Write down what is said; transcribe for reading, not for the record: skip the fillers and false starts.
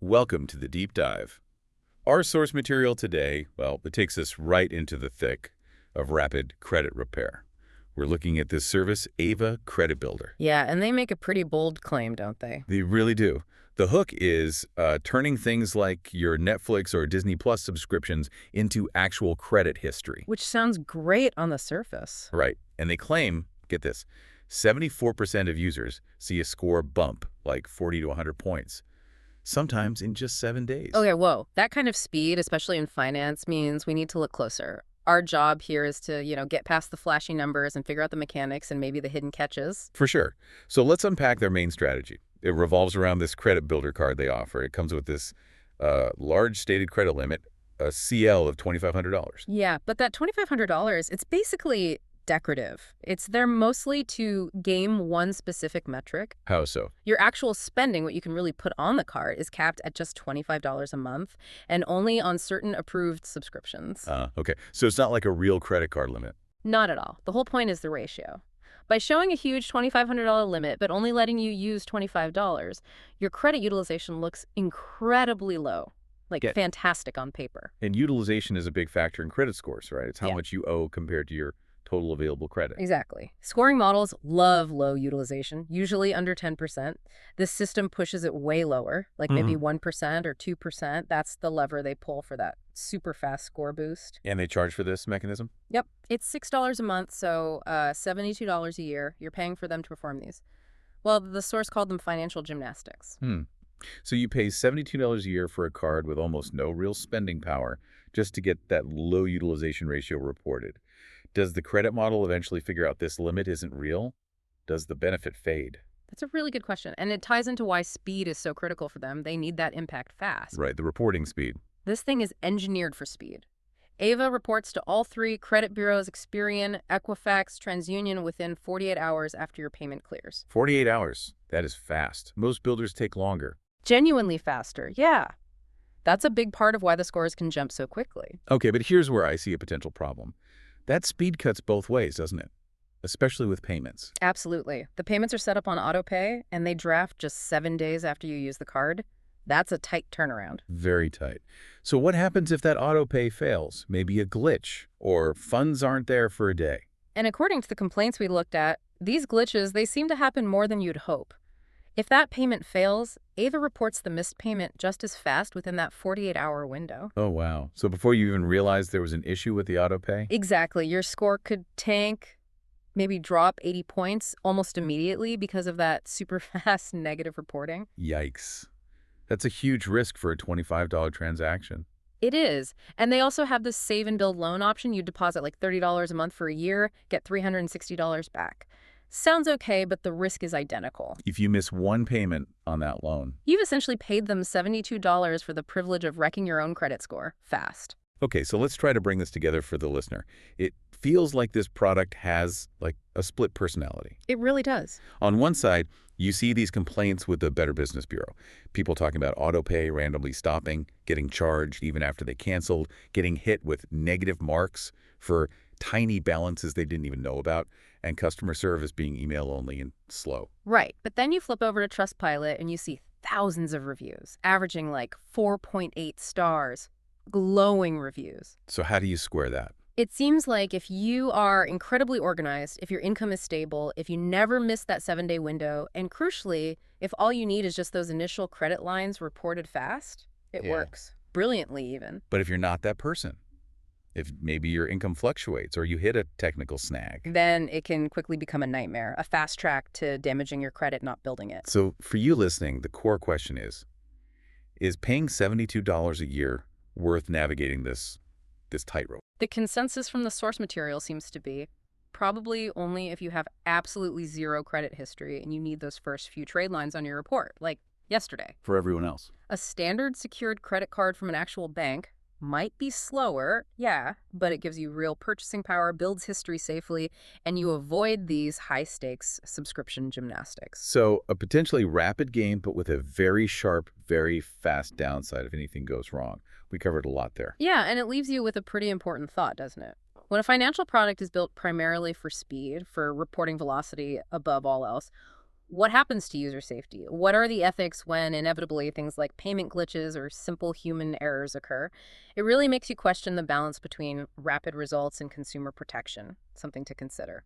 Welcome to the deep dive. Our source material today, well, it takes us right into the thick of rapid credit repair. We're looking at this service, Ava Credit Builder. Yeah, and they make a pretty bold claim, don't they? They really do. The hook is turning things like your Netflix or Disney Plus subscriptions into actual credit history. Which sounds great on the surface. Right. And they claim, get this, 74% of users see a score bump, like 40 to 100 points, sometimes in just 7 days. Okay, whoa. That kind of speed, especially in finance, means we need to look closer. Our job here is to, get past the flashy numbers and figure out the mechanics and maybe the hidden catches. For sure. So let's unpack their main strategy. It revolves around this credit builder card they offer. It comes with this large stated credit limit, a CL of $2,500. Yeah, but that $2,500, it's basically decorative. It's there mostly to game one specific metric. How so? Your actual spending, what you can really put on the card, is capped at just $25 a month and only on certain approved subscriptions. Okay. So it's not like a real credit card limit. Not at all. The whole point is the ratio. By showing a huge $2,500 limit but only letting you use $25, your credit utilization looks incredibly low. Fantastic on paper. And utilization is a big factor in credit scores, right? It's how much you owe compared to your total available credit. Exactly. Scoring models love low utilization, usually under 10%. This system pushes it way lower, like maybe 1% or 2%. That's the lever they pull for that super fast score boost. And they charge for this mechanism? Yep. It's $6 a month, so $72 a year. You're paying for them to perform these. Well, the source called them financial gymnastics. So you pay $72 a year for a card with almost no real spending power just to get that low utilization ratio reported. Does the credit model eventually figure out this limit isn't real? Does the benefit fade? That's a really good question, and it ties into why speed is so critical for them. They need that impact fast. Right, the reporting speed. This thing is engineered for speed. Ava reports to all three credit bureaus, Experian, Equifax, TransUnion within 48 hours after your payment clears. 48 hours. That is fast. Most builders take longer. Genuinely faster, yeah. That's a big part of why the scores can jump so quickly. Okay, but here's where I see a potential problem. That speed cuts both ways, doesn't it? Especially with payments. Absolutely. The payments are set up on auto pay, and they draft just 7 days after you use the card. That's a tight turnaround. Very tight. So what happens if that auto pay fails? Maybe a glitch, or funds aren't there for a day? And according to the complaints we looked at, these glitches, they seem to happen more than you'd hope. If that payment fails, Ava reports the missed payment just as fast within that 48-hour window. Oh, wow. So before you even realized there was an issue with the auto pay? Exactly. Your score could tank, maybe drop 80 points almost immediately because of that super fast negative reporting. Yikes. That's a huge risk for a $25 transaction. It is. And they also have this save and build loan option. You deposit like $30 a month for a year, get $360 back. Sounds okay, but the risk is identical. If you miss one payment on that loan, you've essentially paid them $72 for the privilege of wrecking your own credit score fast. Okay, so let's try to bring this together for the listener. It feels like this product has like a split personality. It really does. On one side, you see these complaints with the Better Business Bureau. People talking about auto pay randomly stopping, getting charged even after they canceled, getting hit with negative marks for tiny balances they didn't even know about, and customer service being email only and slow. Right. But then you flip over to Trustpilot and you see thousands of reviews, averaging like 4.8 stars, glowing reviews. So how do you square that? It seems like if you are incredibly organized, if your income is stable, if you never miss that 7-day window, and crucially, if all you need is just those initial credit lines reported fast, it works. Brilliantly even. But if you're not that person, if maybe your income fluctuates or you hit a technical snag, then it can quickly become a nightmare, a fast track to damaging your credit, not building it. So for you listening, the core question is paying $72 a year worth navigating this tightrope? The consensus from the source material seems to be probably only if you have absolutely zero credit history and you need those first few trade lines on your report, like yesterday. For everyone else. A standard secured credit card from an actual bank might be slower, yeah, but it gives you real purchasing power, builds history safely, and you avoid these high-stakes subscription gymnastics. So a potentially rapid game, but with a very sharp, very fast downside if anything goes wrong. We covered a lot there. Yeah, and it leaves you with a pretty important thought, doesn't it? When a financial product is built primarily for speed, for reporting velocity above all else, What happens to user safety? What are the ethics when inevitably things like payment glitches or simple human errors occur? It really makes you question the balance between rapid results and consumer protection, something to consider.